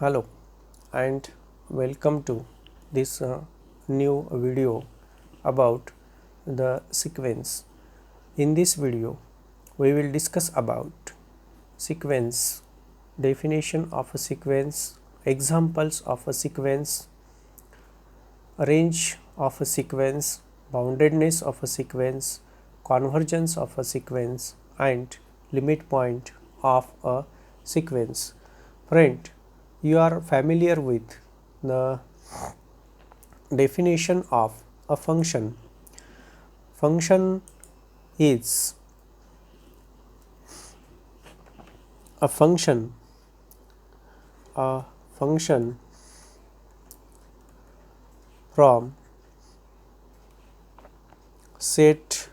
Hello and welcome to this new video about the sequence. In this video we will discuss about sequence, definition of a sequence, examples of a sequence, range of a sequence, boundedness of a sequence, convergence of a sequence and limit point of a sequence. Friend, you are familiar with the definition of a function. Function is a function a function from set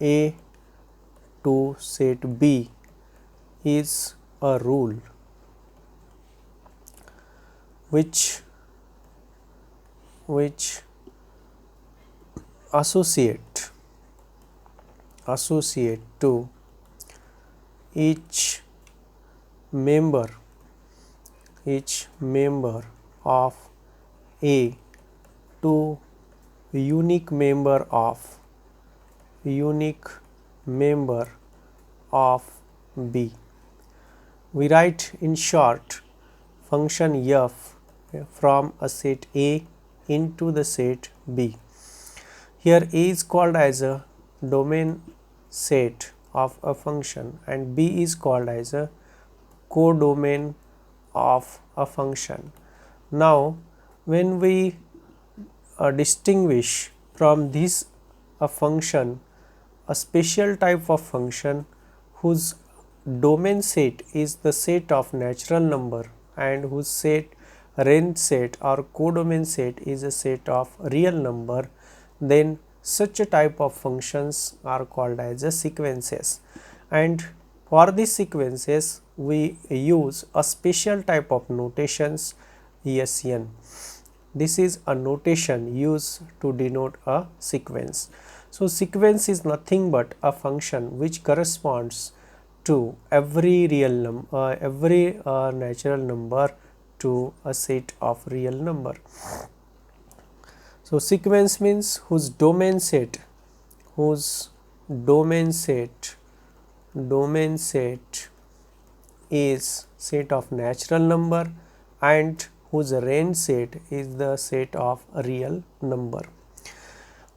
A to set B is a rule which associate to each member of A to unique member of B. We write in short function f from a set A into the set B. Here A is called as a domain set of a function and B is called as a codomain of a function. Now when we distinguish from this a function a special type of function whose domain set is the set of natural number and whose set range set or codomain set is a set of real number, then such a type of functions are called as a sequences. And for these sequences we use a special type of notations SN. This is a notation used to denote a sequence. So sequence is nothing but a function which corresponds to every natural number to a set of real number. So sequence means whose domain set is set of natural number and whose range set is the set of real number.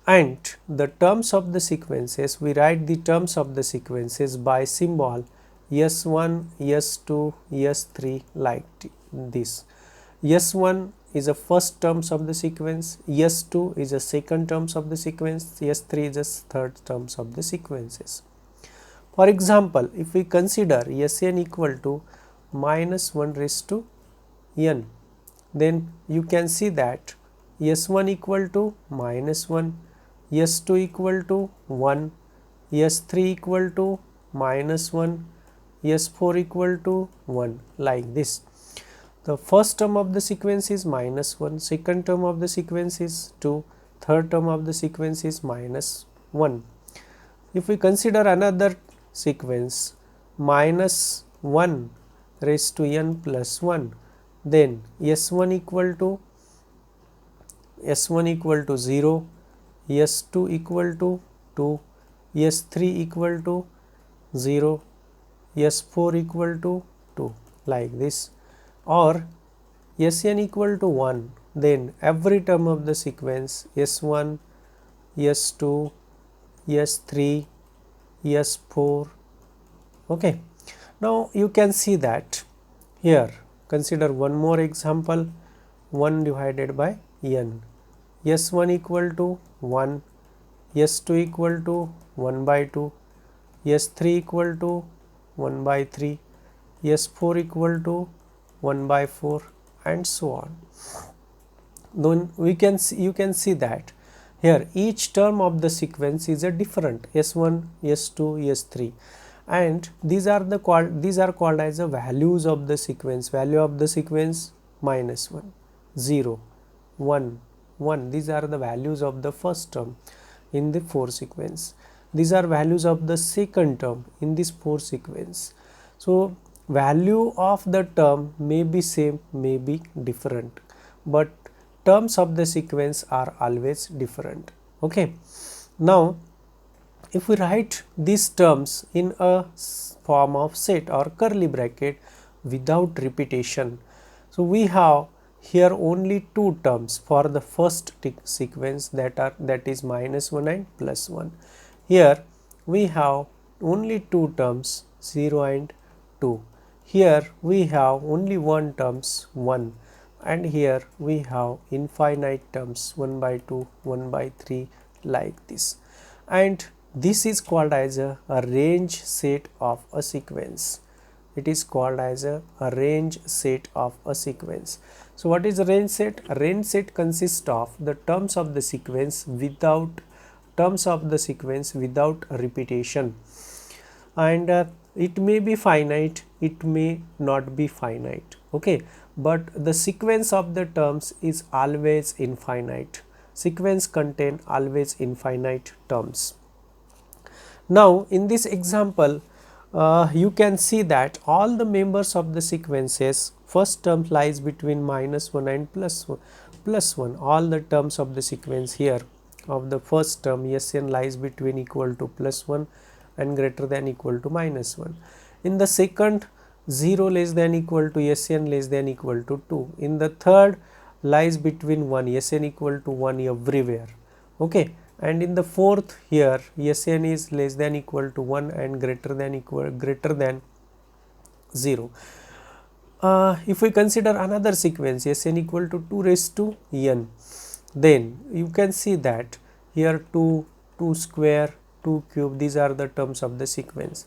And the terms of the sequences, we write the terms of the sequences by symbol S1, S2, S3 like this. S1 is the first terms of the sequence, S2 is the second terms of the sequence, S3 is the third terms of the sequences. For example, if we consider Sn equal to minus 1 raised to n, then you can see that S1 equal to minus 1, S2 equal to 1, S3 equal to minus 1, S4 equal to 1 like this. The first term of the sequence is minus 1, second term of the sequence is 2, third term of the sequence is minus 1. If we consider another sequence minus 1 raised to n plus 1, then S1 equal to 0, S2 equal to 2, S3 equal to 0, S4 equal to 2 like this, or Sn equal to 1, then every term of the sequence S1, S2, S3, S4. Okay. Now you can see that here consider one more example, 1 divided by n. S1 equal to 1, S2 equal to 1 by 2, S3 equal to 1 by 3, S4 equal to 1 by 4 and so on. Then you can see that here each term of the sequence is a different S1, S2, S3 and these are called as the values of the sequence. Value of the sequence minus 1, 0, 1, 1, these are the values of the first term in the 4 sequence. These are values of the second term in this 4 sequence. So value of the term may be same, may be different, but terms of the sequence are always different. Okay. Now if we write these terms in a form of set or curly bracket without repetition, so we have here only two terms for the first sequence, that is -1 and +1. Here we have only two terms 0 and 2. Here we have only one terms 1, and here we have infinite terms 1 by 2, 1 by 3, like this. And this is called as a range set of a sequence. It is called as a range set of a sequence. So what is a range set? A range set consists of the terms of the sequence without repetition, and it may be finite, it may not be finite. Okay, but the sequence of the terms is always infinite. Sequence contain always infinite terms. Now in this example, you can see that all the members of the sequences, first term lies between -1 and +1. All the terms of the sequence here of the first term Sn lies between equal to +1 and greater than equal to -1. In the second, 0 less than equal to Sn less than equal to 2. In the third, lies between 1, Sn equal to 1 everywhere. Okay, and in the fourth, here Sn is less than equal to 1 and greater than 0. If we consider another sequence Sn equal to 2 raised to n, then you can see that here 2, 2 square, 2 cube, these are the terms of the sequence.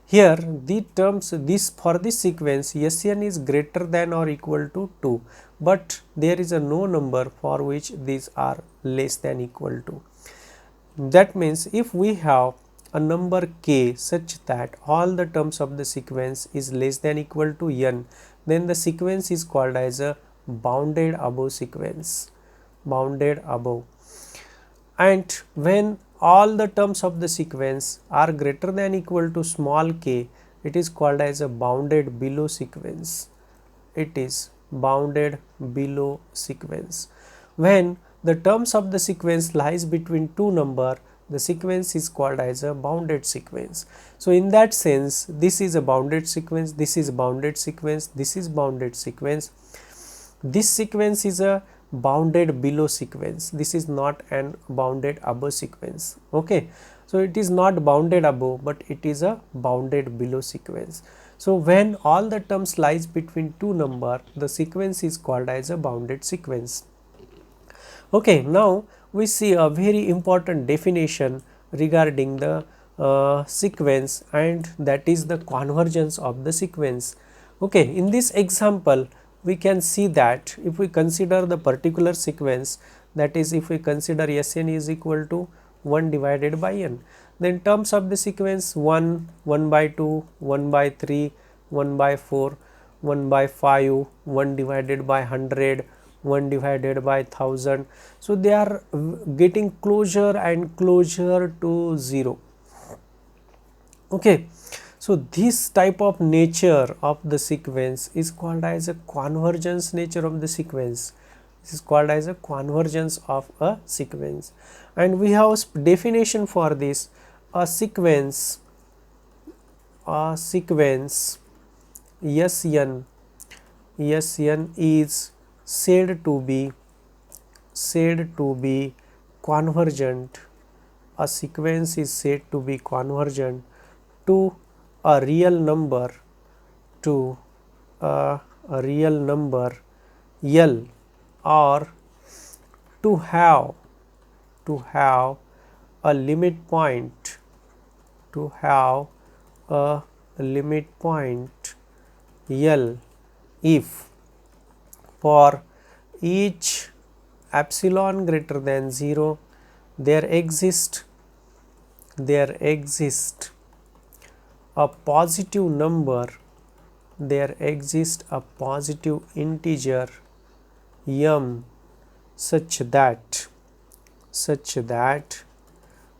Here the terms, for this sequence Sn is greater than or equal to 2, but there is a no number for which these are less than equal to. That means if we have a number k such that all the terms of the sequence is less than equal to n, then the sequence is called as a bounded above sequence, bounded above. And when all the terms of the sequence are greater than equal to small k, it is called as a bounded below sequence. It is bounded below sequence. When the terms of the sequence lies between two number, the sequence is called as a bounded sequence. So in that sense, this is a bounded sequence, this is bounded sequence, this is bounded sequence. This sequence is a bounded below sequence, this is not an bounded above sequence. Okay, so it is not bounded above, but it is a bounded below sequence. So when all the terms lies between two number, the sequence is called as a bounded sequence. Okay, now we see a very important definition regarding the sequence, and that is the convergence of the sequence. Okay, in this example we can see that if we consider the particular sequence, that is if we consider Sn is equal to 1 divided by n, then terms of the sequence 1, 1 by 2, 1 by 3, 1 by 4, 1 by 5, 1 divided by 100, 1 divided by 1000. So they are getting closer and closer to 0. Okay, so this type of nature of the sequence is called as a convergence nature of the sequence. This is called as a convergence of a sequence, and we have a definition for this. A sequence Sn is said to be convergent. A sequence is said to be convergent to a real number, L, or to have a limit point, L, if for each epsilon greater than 0 there exists a positive number, there exists a positive integer m such that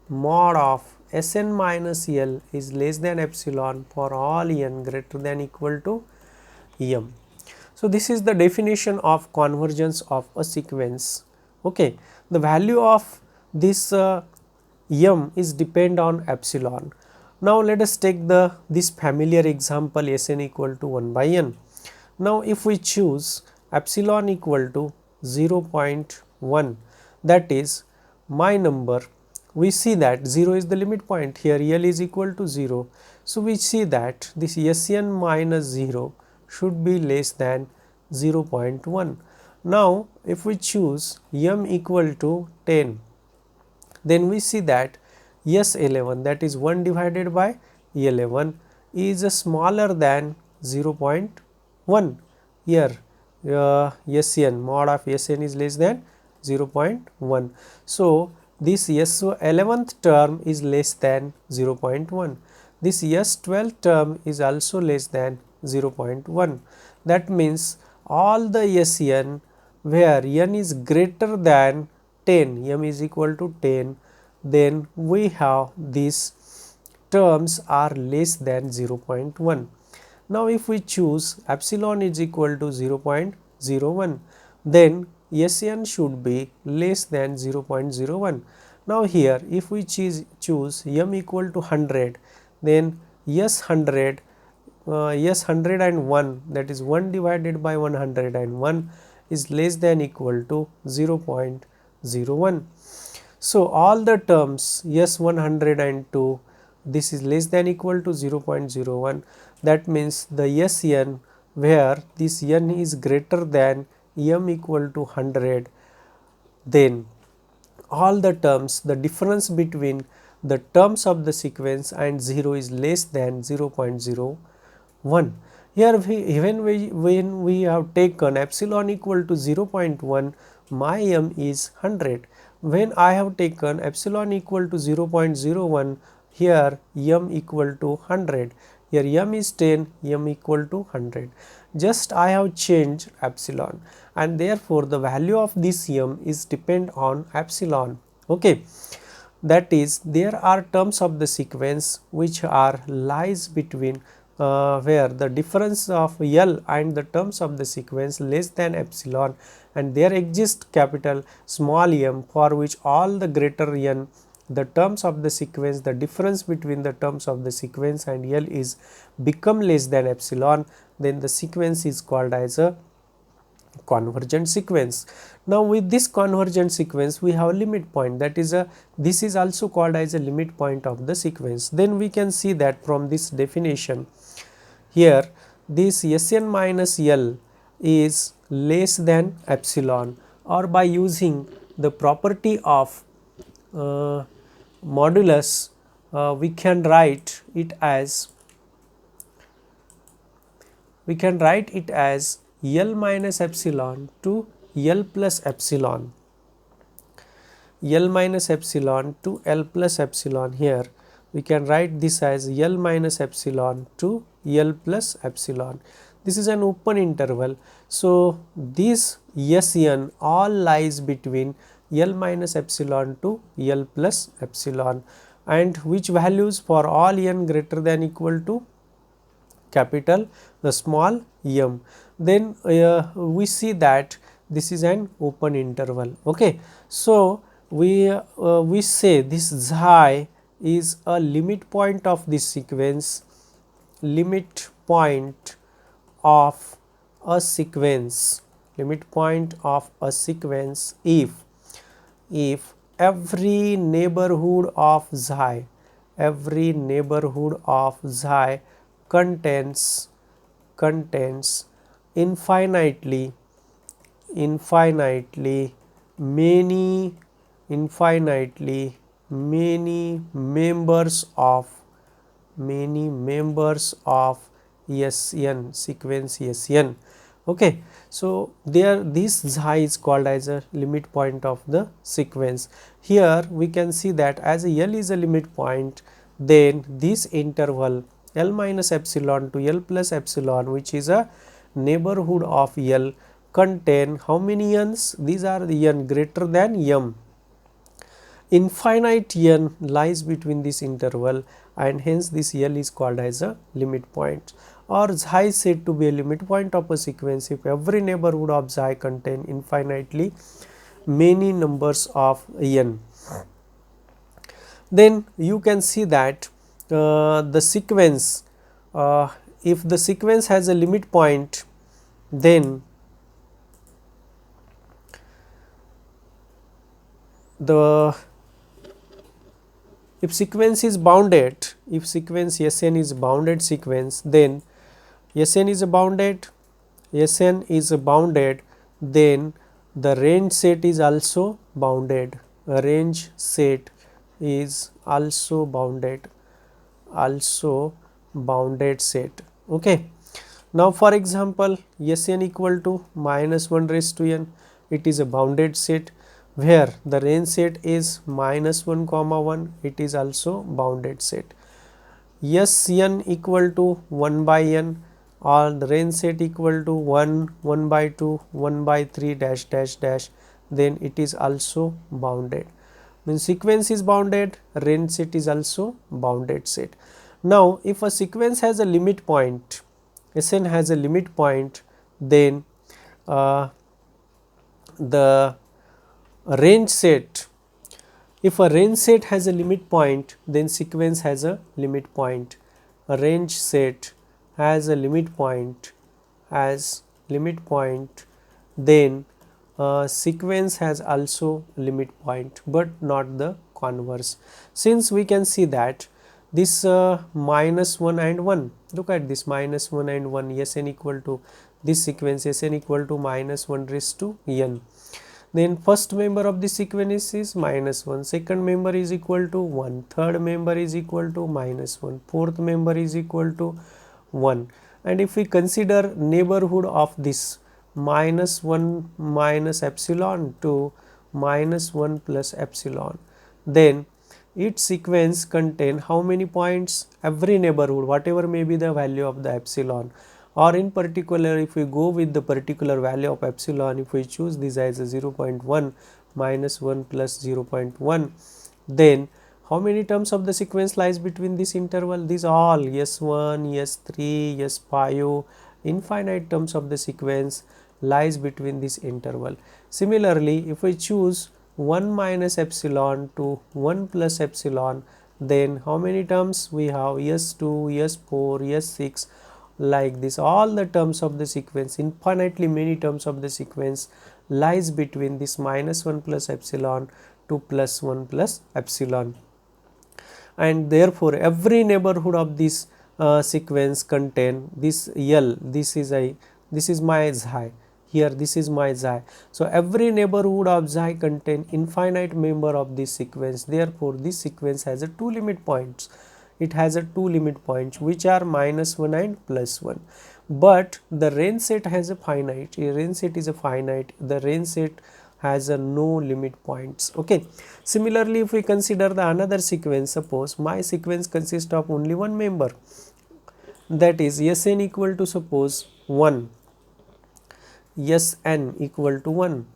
mod of Sn minus L is less than epsilon for all n greater than equal to m. So, this is the definition of convergence of a sequence. Okay. The value of this m is depend on epsilon. Now, let us take this familiar example Sn equal to 1 by n. Now, if we choose epsilon equal to 0.1, that is my number, we see that 0 is the limit point, here L is equal to 0. So, we see that this Sn minus 0 should be less than 0.1. Now, if we choose m equal to 10, then we see that S11, that is 1 divided by 11, is smaller than 0.1. Here Sn, mod of Sn is less than 0.1. So, this S11th term is less than 0.1. This S12th term is also less than 0.1. That means all the Sn where n is greater than 10, m is equal to 10, then we have these terms are less than 0.1. Now, if we choose epsilon is equal to 0.01, then Sn should be less than 0.01. Now, here if we choose m equal to 100, then S100 S101, that is 1 divided by 101, is less than equal to 0.01. So, all the terms S102, this is less than equal to 0.01. That means the Sn where this n is greater than m equal to 100, then all the terms, the difference between the terms of the sequence and 0 is less than 0.01. Here when we have taken epsilon equal to 0.1, my m is 100. When I have taken epsilon equal to 0.01, here m equal to 100. Here m is 10, m equal to 100. Just I have changed epsilon, and therefore the value of this m is depend on epsilon. Okay. That is, there are terms of the sequence which are lies between where the difference of L and the terms of the sequence less than epsilon, and there exists capital small m for which all the greater n, the terms of the sequence, the difference between the terms of the sequence and L is become less than epsilon, then the sequence is called as a convergent sequence. Now, with this convergent sequence we have a limit point, that is this is also called as a limit point of the sequence. Then we can see that from this definition, here this Sn minus L is less than epsilon, or by using the property of modulus, we can write it as L minus epsilon to L plus epsilon, L minus epsilon to L plus epsilon. Here we can write this as L minus epsilon to L plus epsilon. This is an open interval. So, this Sn all lies between L minus epsilon to L plus epsilon, and which values for all n greater than equal to capital the small m. Then we see that this is an open interval. Okay. So, we say this xi is a limit point of this sequence, limit point of a sequence, limit point of a sequence if every neighborhood of xi, every neighborhood of xi contains infinitely many members of Sn, sequence Sn. Okay. So, there this xi is called as a limit point of the sequence. Here we can see that as L is a limit point, then this interval L minus epsilon to L plus epsilon, which is a neighborhood of L, contain how many n's? These are the n greater than m. infinite n lies between this interval, and hence this L is called as a limit point, or xi is said to be a limit point of a sequence if every neighborhood of xi contain infinitely many numbers of n. Then you can see that the sequence, if the sequence has a limit point, then the if sequence is bounded, if sequence Sn is bounded sequence, then Sn is bounded, Sn is bounded, then the range set is also bounded, a range set is also bounded set. Okay. Now for example, Sn equal to minus 1 raised to n, it is a bounded set, where the range set is minus 1 comma 1, it is also bounded set. Sn equal to 1 by n, or the range set equal to 1, 1 by 2, 1 by 3 dash dash dash, then it is also bounded. Means sequence is bounded, range set is also bounded set. Now if a sequence has a limit point, Sn has a limit point, then the range set, if a range set has a limit point, then sequence has a limit point. A range set has a limit point, then sequence has also limit point, but not the converse. Since we can see that this minus 1 and 1, look at this minus 1 and 1, Sn equal to this sequence, Sn equal to minus 1 raised to n. Then first member of the sequence is minus 1, second member is equal to 1, third member is equal to minus 1, fourth member is equal to 1. And if we consider neighborhood of this minus 1 minus epsilon to minus 1 plus epsilon, then each sequence contain how many points? Every neighborhood, whatever may be the value of the epsilon, or in particular if we go with the particular value of epsilon, if we choose this as a 0.1 minus 1 plus 0.1, then how many terms of the sequence lies between this interval? These all S1, S3, S5, infinite terms of the sequence lies between this interval. Similarly, if we choose 1 minus epsilon to 1 plus epsilon, then how many terms we have? S2, S4, S6, like this. All the terms of the sequence, infinitely many terms of the sequence lies between this minus 1 plus epsilon to plus 1 plus epsilon. And therefore every neighborhood of this sequence contain this L, this is my xi, here this is my xi. So every neighborhood of xi contain infinite member of this sequence, therefore this sequence has a two limit points. It has a two limit points which are minus 1 and plus 1, but the range set has a finite, a range set is a finite, the range set has a no limit points. Okay. Similarly, if we consider the another sequence, suppose my sequence consists of only one member, that is Sn equal to suppose 1, Sn equal to 1,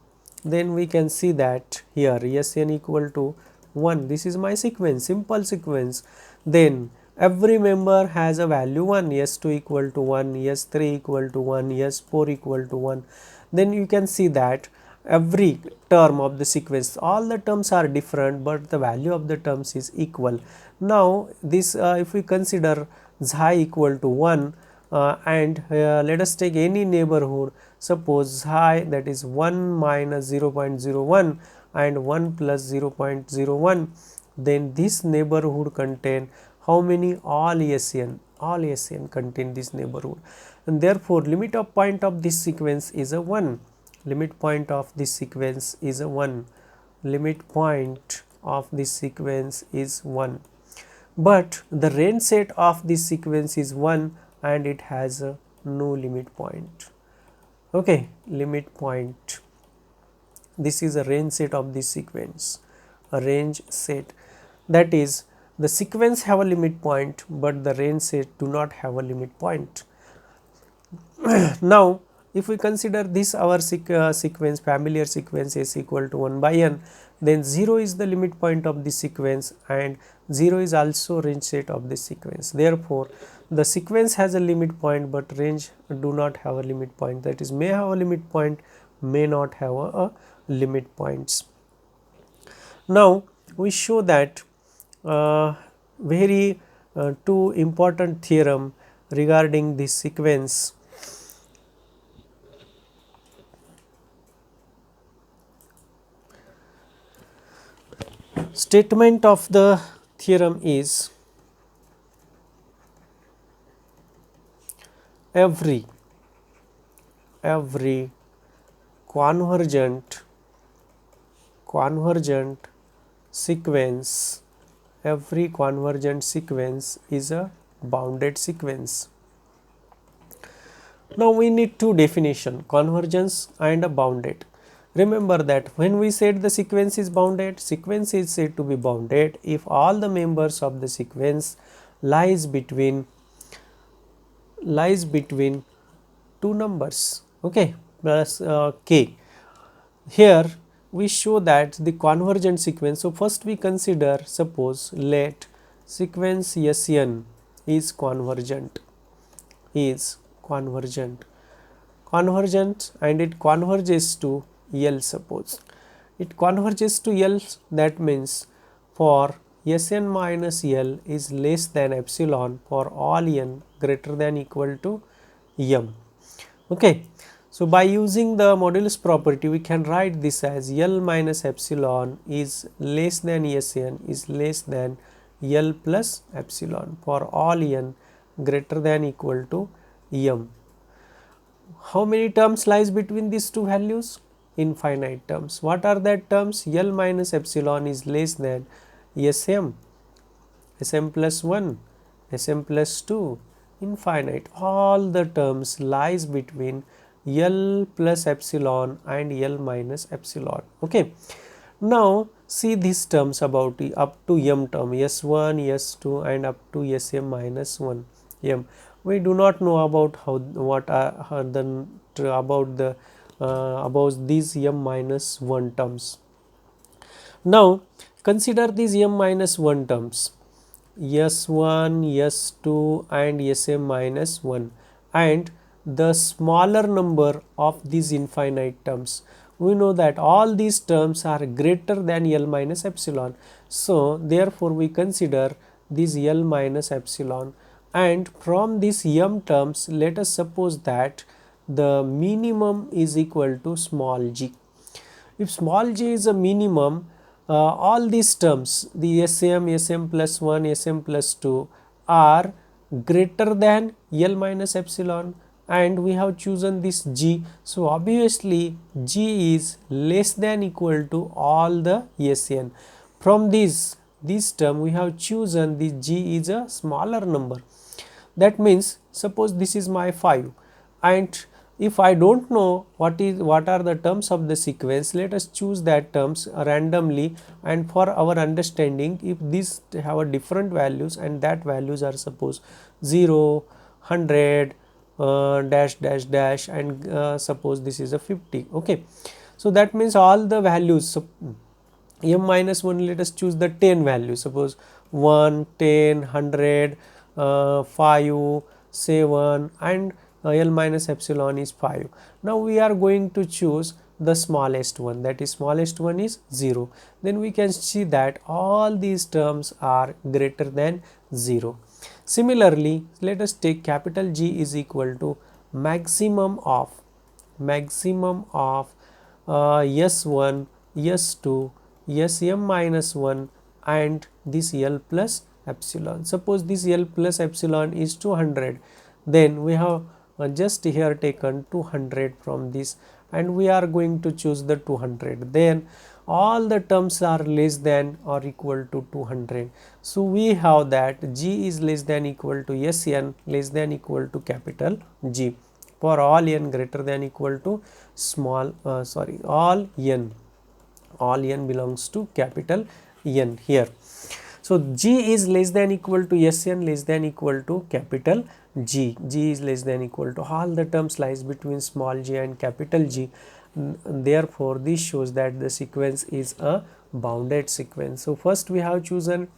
then we can see that here Sn equal to 1, this is my sequence, simple sequence. Then every member has a value 1, S2 equal to 1, S3 equal to 1, S4 equal to 1. Then you can see that every term of the sequence, all the terms are different, but the value of the terms is equal. Now this if we consider xi equal to 1 and let us take any neighborhood, suppose xi, that is 1 minus 0.01 and 1 plus 0.01, then this neighborhood contain how many? All Sn, all Sn contain this neighborhood, and therefore limit of point of this sequence is a 1, limit point of this sequence is a 1, limit point of this sequence is 1, but the range set of this sequence is 1 and it has a no limit point. Okay, limit point, this is a range set of this sequence, a range set, that is the sequence have a limit point, but the range set do not have a limit point. Now if we consider this our sequence, familiar sequence is equal to 1 by n, then 0 is the limit point of the sequence and 0 is also range set of the sequence. Therefore, the sequence has a limit point but range do not have a limit point, that is may have a limit point, may not have a limit points. Now, we show that very two important theorem regarding this sequence. Statement of the theorem is every convergent sequence, every convergent sequence is a bounded sequence. Now, we need two definition, convergence and a bounded. Remember that when we said the sequence is bounded, sequence is said to be bounded if all the members of the sequence lies between two numbers, okay, plus k. Here we show that the convergent sequence. So, first we consider, suppose let sequence Sn is convergent and it converges to L. Suppose it converges to L, that means for Sn minus L is less than epsilon for all n greater than equal to m. Okay. So, by using the modulus property we can write this as L minus epsilon is less than Sn is less than L plus epsilon for all n greater than equal to m. How many terms lies between these two values? Infinite terms. What are that terms? L minus epsilon is less than Sm plus 1, Sm plus 2, infinite. All the terms lies between L plus epsilon and L minus epsilon. Okay. Now, see these terms about up to m term, S1, S2 and up to Sm minus 1 m. We do not know about about these m minus 1 terms. Now, consider these m minus 1 terms, S1, S2 and Sm minus 1, and the smaller number of these infinite terms. We know that all these terms are greater than L minus epsilon. So, therefore, we consider this L minus epsilon, and from these m terms let us suppose that the minimum is equal to small g. If small g is a minimum, all these terms, the Sm plus 1, Sm plus 2 are greater than L minus epsilon, and we have chosen this g. So, obviously, g is less than equal to all the Sn. From this term we have chosen this g is a smaller number. That means, suppose this is my 5, and if I do not know what are the terms of the sequence, let us choose that terms randomly, and for our understanding, if these have a different values and that values are suppose 0, 100, dash dash dash, and suppose this is a 50. Okay. So, that means all the values, so m minus 1, let us choose the 10 values, suppose 1, 10, 100, 5, 7 and L minus epsilon is 5. Now, we are going to choose the smallest one, that is smallest one is 0. Then we can see that all these terms are greater than 0. Similarly, let us take capital G is equal to maximum of S1, S2, Sm minus 1 and this L plus epsilon. Suppose this L plus epsilon is 200, then we have just here taken 200 from this, and we are going to choose the 200. Then all the terms are less than or equal to 200. So, we have that G is less than equal to Sn less than equal to capital G for all n greater than equal to all n belongs to capital N here. So, G is less than equal to Sn less than equal to capital G. G is less than equal to all the terms lies between small g and capital G, Therefore, this shows that the sequence is a bounded sequence. So first we have chosen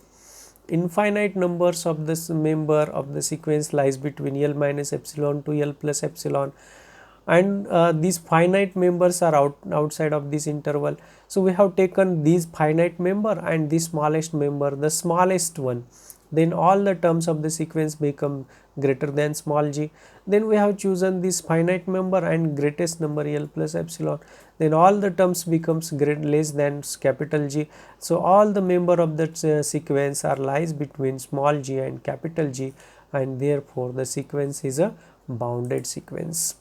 infinite numbers of this member of the sequence lies between L minus epsilon to L plus epsilon, and these finite members are outside of this interval. So we have taken these finite member and the smallest member, the smallest one, then all the terms of the sequence become greater than small g. Then we have chosen this finite member and greatest number L plus epsilon, then all the terms becomes less than capital G. So all the member of that sequence are lies between small g and capital G, and therefore the sequence is a bounded sequence.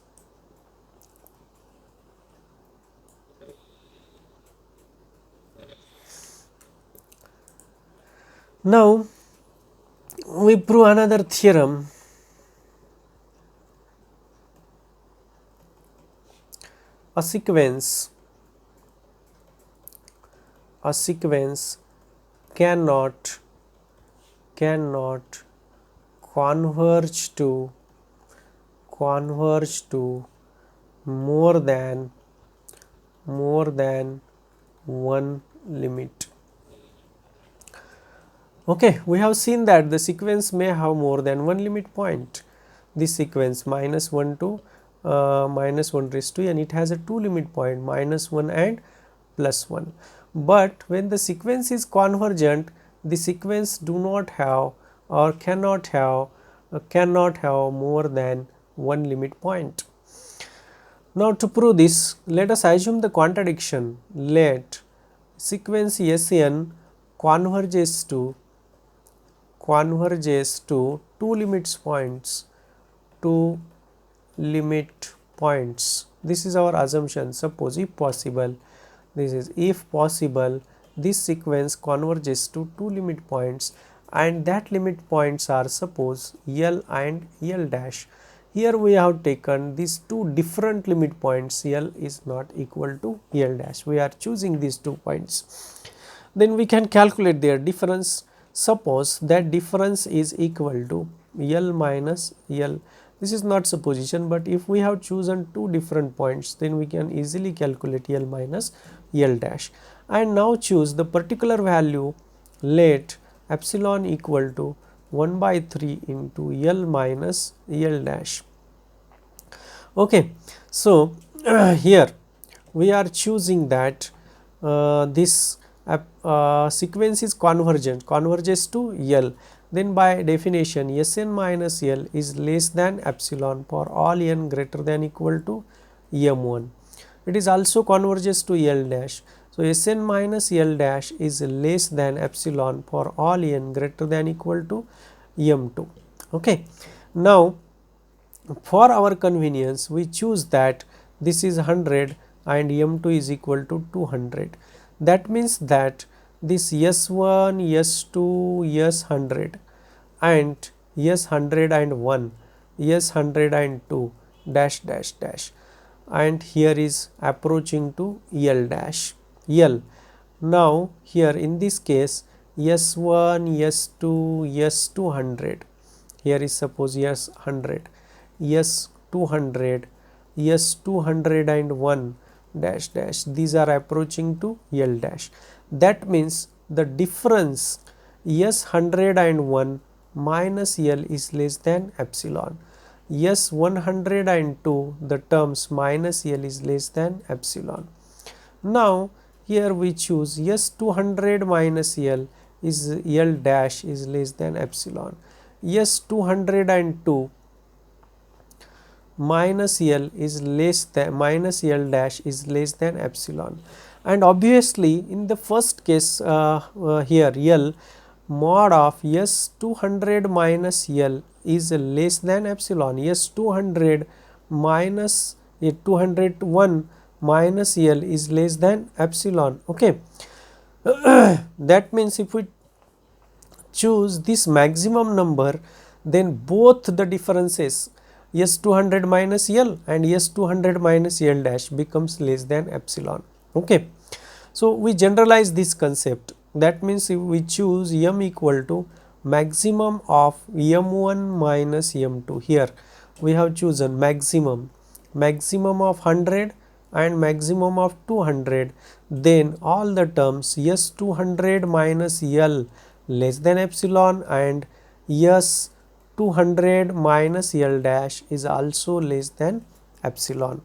Now we prove another theorem. A sequence cannot converge to more than one limit. Okay, we have seen that the sequence may have more than one limit point. This sequence -1 to -1 raised to n, it has a two limit point, -1 and +1. But when the sequence is convergent, the sequence do not have or cannot have more than one limit point. Now to prove this, let us assume the contradiction. Let sequence Sn converges to two limit points. This is our assumption. Suppose if possible, this sequence converges to two limit points, and that limit points are suppose L and L dash. Here we have taken these two different limit points. L is not equal to L dash. We are choosing these 2 points. Then we can calculate their difference. Suppose that difference is equal to L minus L. This is not supposition, but if we have chosen two different points, then we can easily calculate L minus L dash. And now choose the particular value. Let epsilon equal to 1 by 3 into L minus L dash. Okay, so here we are choosing that this sequence is converges to L, then by definition Sn minus L is less than epsilon for all n greater than equal to m1. It is also converges to L dash. So Sn minus L dash is less than epsilon for all n greater than equal to m2. Okay. Now for our convenience we choose that this is 100 and m2 is equal to 200. That means that this S1, S2, S100 and S100 and 1, S100 and 2 dash dash dash, and here is approaching to L dash L. Now here in this case S1, S2, S200, here is suppose S100, S200, S200 and 1 dash dash, these are approaching to L dash. That means the difference S100 and 1 minus L is less than epsilon. S100 and 2, the terms minus L is less than epsilon. Now here we choose S200 minus L is L dash is less than epsilon. S200 and 2 minus L is less than minus L dash is less than epsilon, and obviously in the first case here L mod of S200 minus L is less than epsilon. S200 minus 201 minus L is less than epsilon. Okay. That means if we choose this maximum number, then both the differences S200 minus L and S200 minus L dash becomes less than epsilon. Okay. So we generalize this concept. That means if we choose m equal to maximum of m1 minus m2, here we have chosen maximum of 100 and maximum of 200, then all the terms S 200 minus L less than epsilon and S 200 minus L dash is also less than epsilon.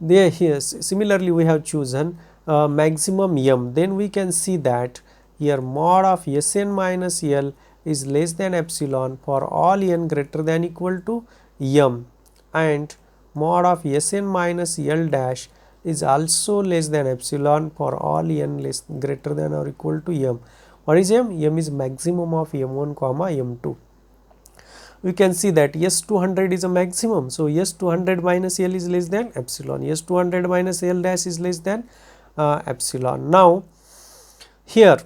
There here similarly we have chosen maximum m, then we can see that here mod of Sn minus L is less than epsilon for all n greater than equal to m, and mod of Sn minus L dash is also less than epsilon for all n less greater than or equal to m. What is m? M is maximum of m1 comma m2. We can see that S 200 is a maximum. So, S 200 minus L is less than epsilon, S 200 minus L dash is less than epsilon. Now, here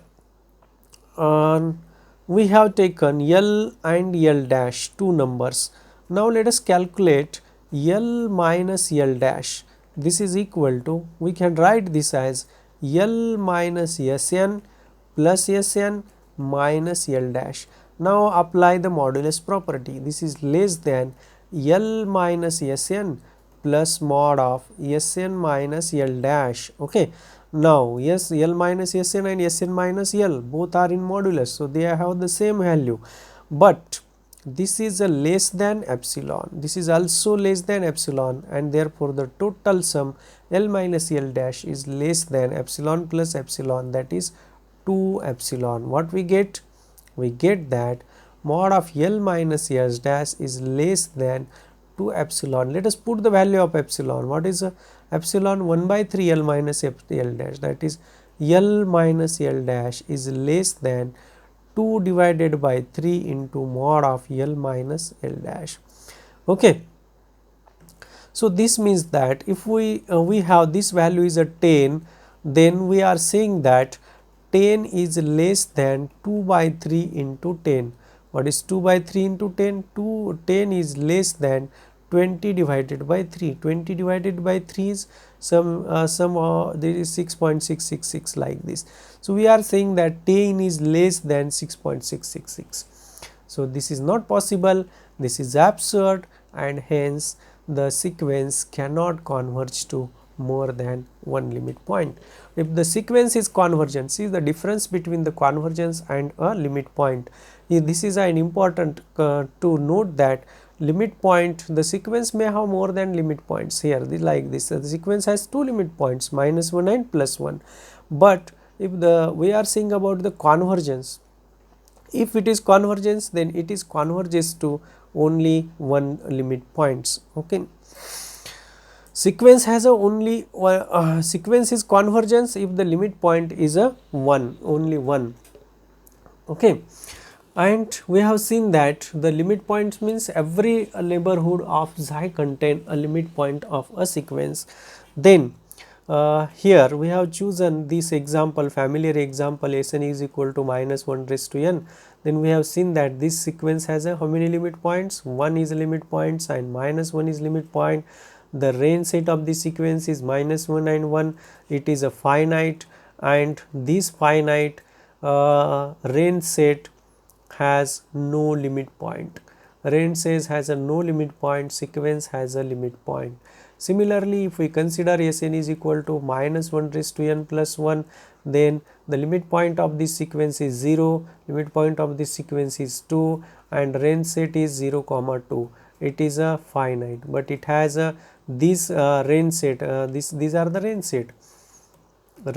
we have taken L and L dash, two numbers. Now, let us calculate L minus L dash. This is equal to, we can write this as L minus Sn plus Sn minus L dash. Now, apply the modulus property. This is less than L minus Sn plus mod of Sn minus L dash. Okay. Now, yes, L minus Sn and Sn minus L both are in modulus. So, they have the same value, but this is a less than epsilon, this is also less than epsilon, and therefore, the total sum L minus L dash is less than epsilon plus epsilon, that is 2 epsilon. What we get? We get that mod of L minus S dash is less than 2 epsilon. Let us put the value of epsilon. What is epsilon? 1 by 3 L minus L dash, that is L minus L dash is less than 2 divided by 3 into mod of L minus L dash. Okay. So, this means that if we have this value is a 10, then we are saying that 10 is less than 2 by 3 into 10. What is 2 by 3 into 10? 10 is less than 20 divided by 3. 20 divided by 3 is there is 6.666 like this. So, we are saying that 10 is less than 6.666. So, this is not possible, this is absurd, and hence the sequence cannot converge to more than one limit point. If the sequence is convergent, see the difference between the convergence and a limit point. This is an important to note that limit point, the sequence may have more than limit points here, like this. The sequence has two limit points, -1 and +1. But if we are saying about the convergence, if it is convergence, then it is converges to only one limit points. Okay. Sequence has a only sequence is convergence if the limit point is a 1, only 1. Okay. And we have seen that the limit points means every neighborhood of xi contain a limit point of a sequence. Then here we have chosen this example, familiar example, Sn is equal to -1 raised to n. Then we have seen that this sequence has a how many limit points? 1 is limit points and -1 is limit point. The range set of this sequence is -1 and 1. It is a finite, and this finite range set has no limit point. Range set has a no limit point, sequence has a limit point. Similarly, if we consider Sn is equal to -1 raised to n plus 1, then the limit point of this sequence is 0, limit point of this sequence is 2, and range set is 0 comma 2. It is a finite, but it has a this range set, these are the range set.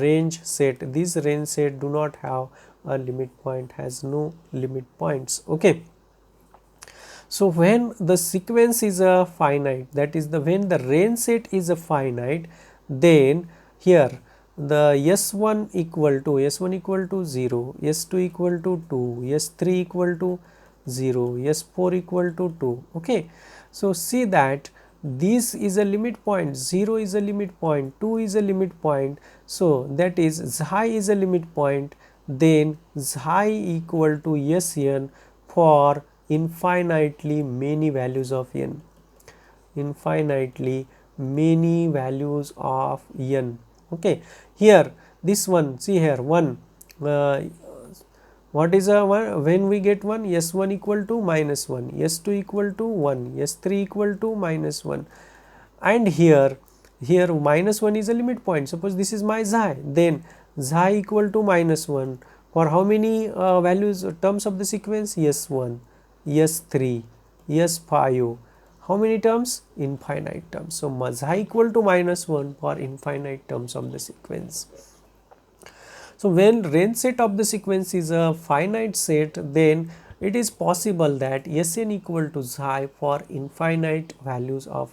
Range set, this range set do not have a limit point, has no limit points. Okay. So, when the sequence is a finite, that is when the range set is a finite, then here the S1 equal to 0, S2 equal to 2, S3 equal to 0, S4 equal to 2. Okay. So, see that this is a limit point, 0 is a limit point, 2 is a limit point. So, that is xi is a limit point, then xi equal to Sn for infinitely many values of n, infinitely many values of n. Okay. Here this one, see here 1, what is a 1? When we get 1, S1 equal to -1, S2 equal to 1, S3 equal to -1, and here here minus 1 is a limit point. Suppose this is my xi, then xi equal to minus 1 for how many values terms of the sequence? S1, S3, S5. How many terms? Infinite terms. So xi equal to minus 1 for infinite terms of the sequence. So when range set of the sequence is a finite set, then it is possible that Sn equal to xi for infinite values of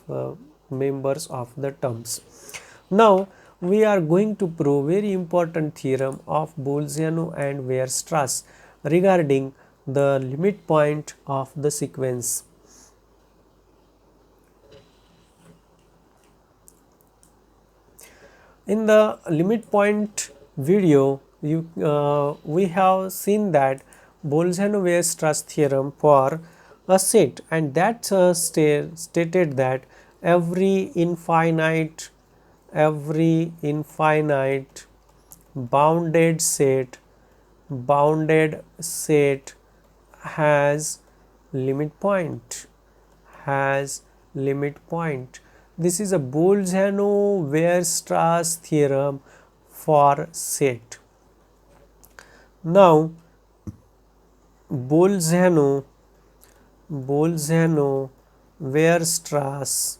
members of the terms. Now we are going to prove very important theorem of Bolzano and Weierstrass regarding the limit point of the sequence. In the limit point video, we have seen that Bolzano-Weierstrass theorem for a set, and that stated that every infinite bounded set has limit point. This is a Bolzano-Weierstrass theorem for set. Now Bolzano-Weierstrass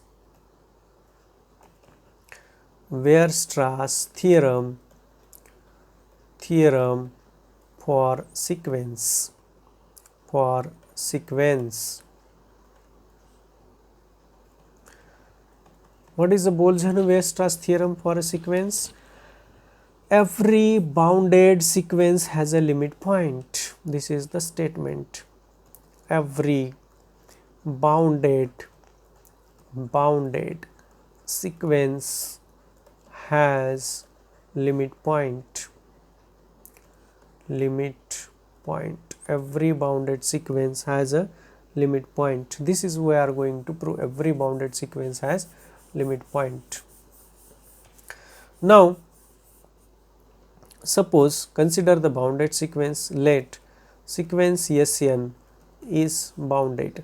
theorem for sequence. What is the Bolzano-Weierstrass theorem for a sequence? Every bounded sequence has a limit point. This is the statement. Every bounded sequence has limit point. Every bounded sequence has a limit point. This is we are going to prove. Every bounded sequence has limit point. Now suppose consider the bounded sequence. Let sequence Sn is bounded.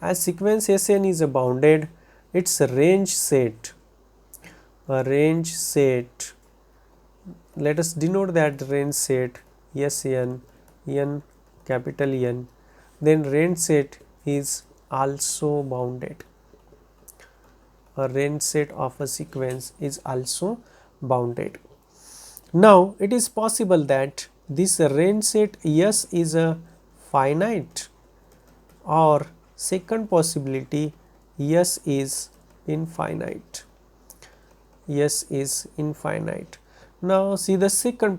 As sequence Sn is a bounded, its range set, let us denote that range set Sn, n capital N, then range set is also bounded. A range set of a sequence is also bounded. Now it is possible that this range set S is a finite, or second possibility S is infinite. Now see the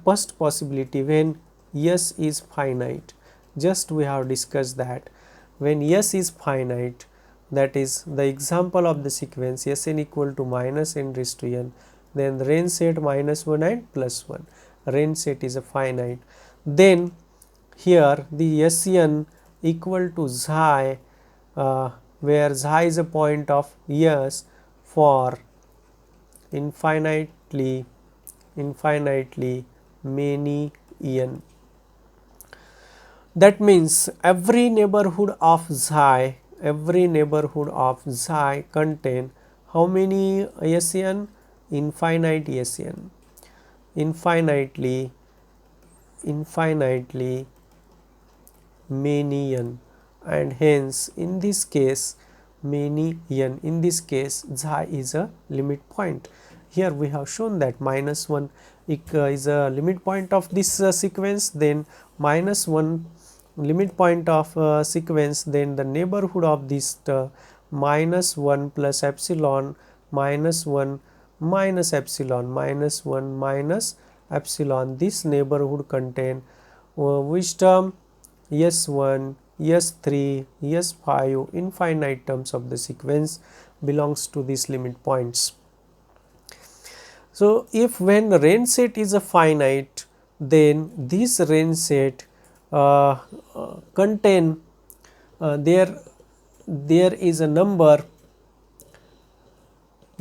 first possibility, when S is finite. Just we have discussed that when S is finite, that is the example of the sequence Sn equal to minus n raised to n, then the range set minus 1 and plus 1, range set is a finite. Then here the Sn equal to xi, where xi is a point of S for infinitely many n. That means every neighborhood of xi contain how many Sn? Infinite Sn. Infinitely many n, and hence in this case many n, in this case xi is a limit point. Here we have shown that minus 1 is a limit point of this sequence, then minus 1 limit point of sequence, then the neighborhood of this minus 1 plus epsilon, minus 1 minus epsilon, minus 1 minus epsilon. This neighborhood contain which term? S1, S3, S5, infinite terms of the sequence belongs to these limit points. So if when range set is a finite, then this range set contain there is a number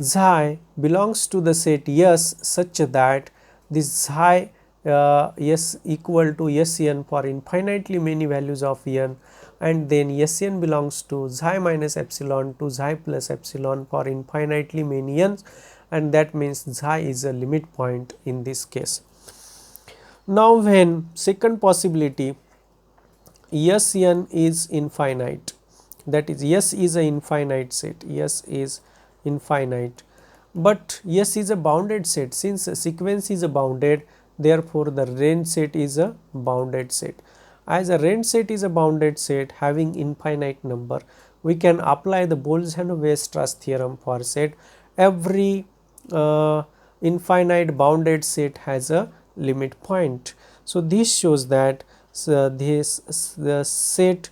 xi belongs to the set S such that this xi S equal to Sn for infinitely many values of n, and then Sn belongs to xi minus epsilon to xi plus epsilon for infinitely many n's, and that means xi is a limit point in this case. Now when second possibility, Sn is infinite, that is S is a infinite set, S is infinite, but S is a bounded set. Since a sequence is a bounded, therefore the range set is a bounded set. As a range set is a bounded set having infinite number, we can apply the Bolzano-Weierstrass theorem for set every infinite bounded set has a limit point. So this shows that the set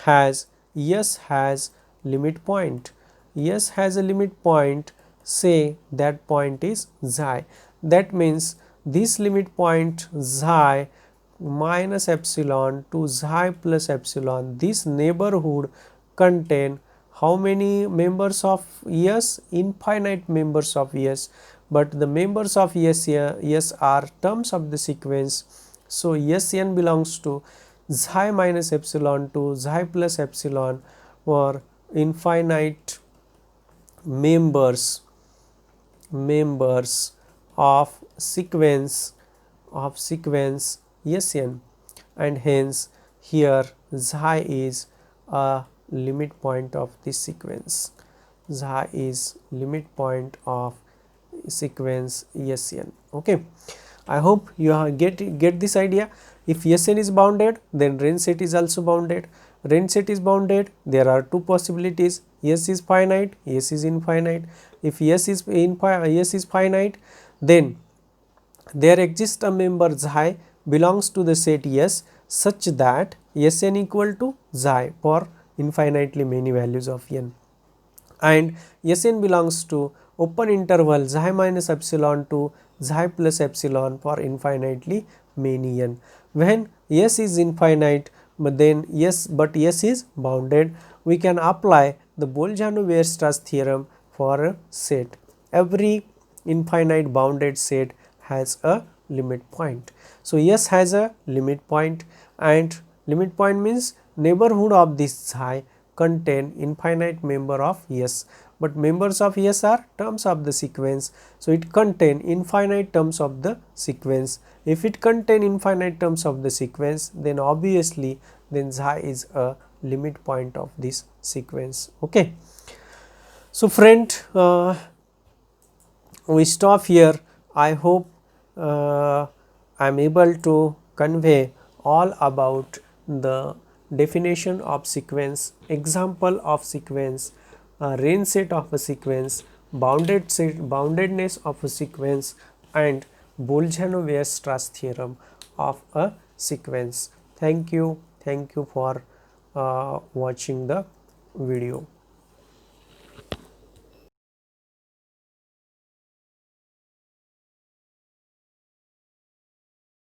has S has limit point. S has a limit point, say that point is xi. That means this limit point xi minus epsilon to xi plus epsilon, this neighborhood contain how many members of S? Infinite members of S, but the members of S here, S are terms of the sequence. So Sn belongs to xi minus epsilon to xi plus epsilon for infinite members of sequence Sn, and hence here xi is a limit point of this sequence. Xi is limit point of sequence Sn. Okay, I hope you get this idea. If Sn is bounded, then range set is also bounded. Range set is bounded, there are two possibilities: S is finite, S is infinite. If S is finite, then there exists a member xi belongs to the set S such that Sn equal to xi for infinitely many values of n, and Sn belongs to open interval xi minus epsilon to xi plus epsilon for infinitely many n. When S is infinite, but S is bounded, we can apply the Bolzano-Weierstrass theorem for a set. Every infinite bounded set has a limit point. So S has a limit point, and limit point means neighborhood of this xi contain infinite member of S, but members of S are terms of the sequence. So it contain infinite terms of the sequence. If it contain infinite terms of the sequence, then obviously then xi is a limit point of this sequence. Okay. So friend, we stop here. I hope I am able to convey all about the definition of sequence, example of sequence, range set of a sequence, boundedness of a sequence, and Bolzano-Weierstrass theorem of a sequence. Thank you for watching the video.